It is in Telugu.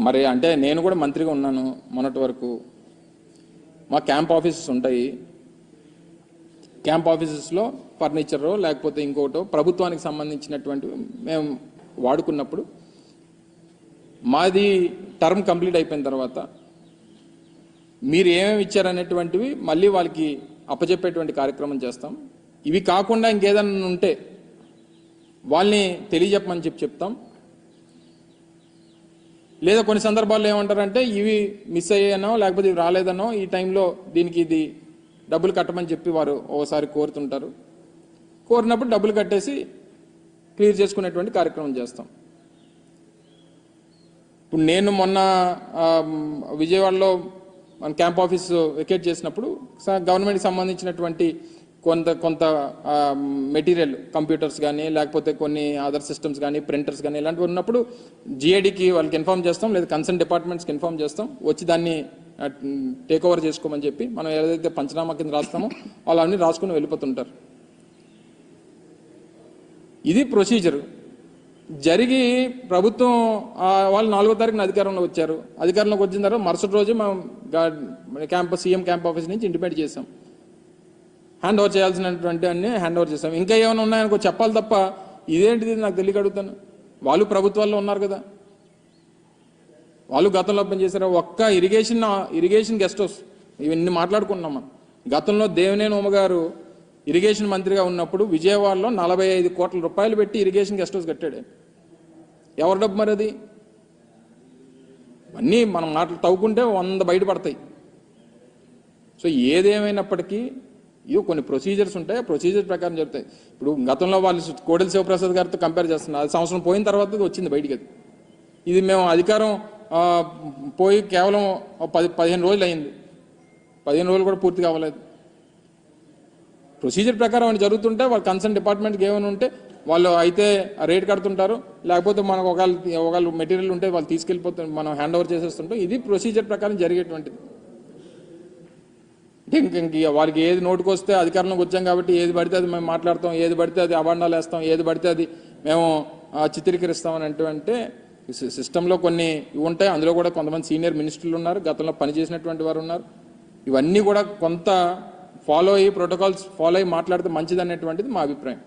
మరి అంటే నేను కూడా మంత్రిగా ఉన్నాను మొన్నటి వరకు. మా క్యాంప్ ఆఫీసెస్ ఉంటాయి. క్యాంప్ ఆఫీసెస్లో ఫర్నిచరో లేకపోతే ఇంకోటో ప్రభుత్వానికి సంబంధించినటువంటి మేము వాడుకున్నప్పుడు మాది టర్మ్ కంప్లీట్ అయిపోయిన తర్వాత మీరు ఏమేమి ఇచ్చారనేటువంటివి మళ్ళీ వాళ్ళకి అప్పచెప్పేటువంటి కార్యక్రమం చేస్తాం. ఇవి కాకుండా ఇంకేదైనా ఉంటే వాళ్ళని తెలియజెప్పమని చెప్తాం. లేదా కొన్ని సందర్భాల్లో ఏమంటారంటే ఇవి మిస్ అయ్యానో లేకపోతే ఇవి రాలేదనో ఈ టైంలో దీనికి ఇది డబ్బులు కట్టమని చెప్పి వారు ఓసారి కోరుతుంటారు. కోరినప్పుడు డబ్బులు కట్టేసి క్లియర్ చేసుకునేటువంటి కార్యక్రమం చేస్తాం. ఇప్పుడు నేను మొన్న విజయవాడలో మన క్యాంప్ ఆఫీస్ వెకేట్ చేసినప్పుడు గవర్నమెంట్కి సంబంధించినటువంటి కొంత మెటీరియల్ కంప్యూటర్స్ కానీ లేకపోతే కొన్ని అదర్ సిస్టమ్స్ కానీ ప్రింటర్స్ కానీ ఇలాంటివి ఉన్నప్పుడు జిఐడికి వాళ్ళకి ఇన్ఫార్మ్ చేస్తాం, లేదా కన్సర్న్ డిపార్ట్మెంట్స్కి ఇన్ఫార్మ్ చేస్తాం, వచ్చి దాన్ని టేక్ ఓవర్ చేసుకోమని చెప్పి మనం ఏదైతే పంచనామా కింద రాస్తామో వాళ్ళు అన్నీ రాసుకుని వెళ్ళిపోతుంటారు. ఇది ప్రొసీజర్ జరిగి ప్రభుత్వం వాళ్ళు 4వ తారీఖున అధికారంలోకి వచ్చారు. అధికారంలోకి వచ్చిన తర్వాత మరుసటి రోజు మనం సీఎం క్యాంప్ ఆఫీస్ నుంచి ఇంటిమేట్ చేసాం. హ్యాండ్ ఓవర్ చేయాల్సినటువంటి అన్ని హ్యాండ్ ఓవర్ చేస్తాం. ఇంకా ఏమైనా ఉన్నాయనుకో చెప్పాలి తప్ప ఇదేంటిది నాకు తెలియక అడుగుతాను. వాళ్ళు ప్రభుత్వాల్లో ఉన్నారు కదా, వాళ్ళు గతంలో పనిచేశారు. ఒక్క ఇరిగేషన్ గెస్ట్ హౌస్ ఇవన్నీ మాట్లాడుకున్నాం మనం. గతంలో దేవినేని ఉమ గారు ఇరిగేషన్ మంత్రిగా ఉన్నప్పుడు విజయవాడలో 45 కోట్ల రూపాయలు పెట్టి ఇరిగేషన్ గెస్ట్ హౌస్ కట్టాడు. ఎవరి డబ్బు మరి అది? అన్నీ మనం తవ్వుకుంటే 100 బయటపడతాయి. సో ఏదేమైనప్పటికీ ఇవి కొన్ని ప్రొసీజర్స్ ఉంటాయి, ప్రొసీజర్ ప్రకారం జరుగుతాయి. ఇప్పుడు గతంలో వాళ్ళు కోడెల శివప్రసాద్ గారితో కంపేర్ చేస్తున్నారు. అది సంవత్సరం పోయిన తర్వాత వచ్చింది బయటికి. ఇది మేము అధికారం పోయి కేవలం 15 రోజులు అయింది. 15 రోజులు కూడా పూర్తి కావలేదు. ప్రొసీజర్ ప్రకారం అని జరుగుతుంటే వాళ్ళు కన్సర్న్ డిపార్ట్మెంట్కి ఏమైనా ఉంటే వాళ్ళు అయితే రేట్ కడుతుంటారు, లేకపోతే మనకు ఒకవేళ మెటీరియల్ ఉంటే వాళ్ళు తీసుకెళ్ళిపోతారు, మనం హ్యాండ్ ఓవర్ చేసేస్తుంటాం. ఇది ప్రొసీజర్ ప్రకారం జరిగేటువంటిది. ఇంక వారికి ఏది నోటుకు వస్తే అధికారంలోకి వచ్చాం కాబట్టి ఏది పడితే అది మేము మాట్లాడతాం, ఏది పడితే అది అబాండాలు వేస్తాం, ఏది పడితే అది మేము చిత్రీకరిస్తామని అంటే సిస్టంలో కొన్ని ఉంటాయి. అందులో కూడా కొంతమంది సీనియర్ మినిస్టర్లు ఉన్నారు, గతంలో పనిచేసినటువంటి వారు ఉన్నారు. ఇవన్నీ కూడా కొంత ఫాలో అయ్యి ప్రోటోకాల్స్ ఫాలో అయ్యి మాట్లాడితే మంచిది అనేటువంటిది మా అభిప్రాయం.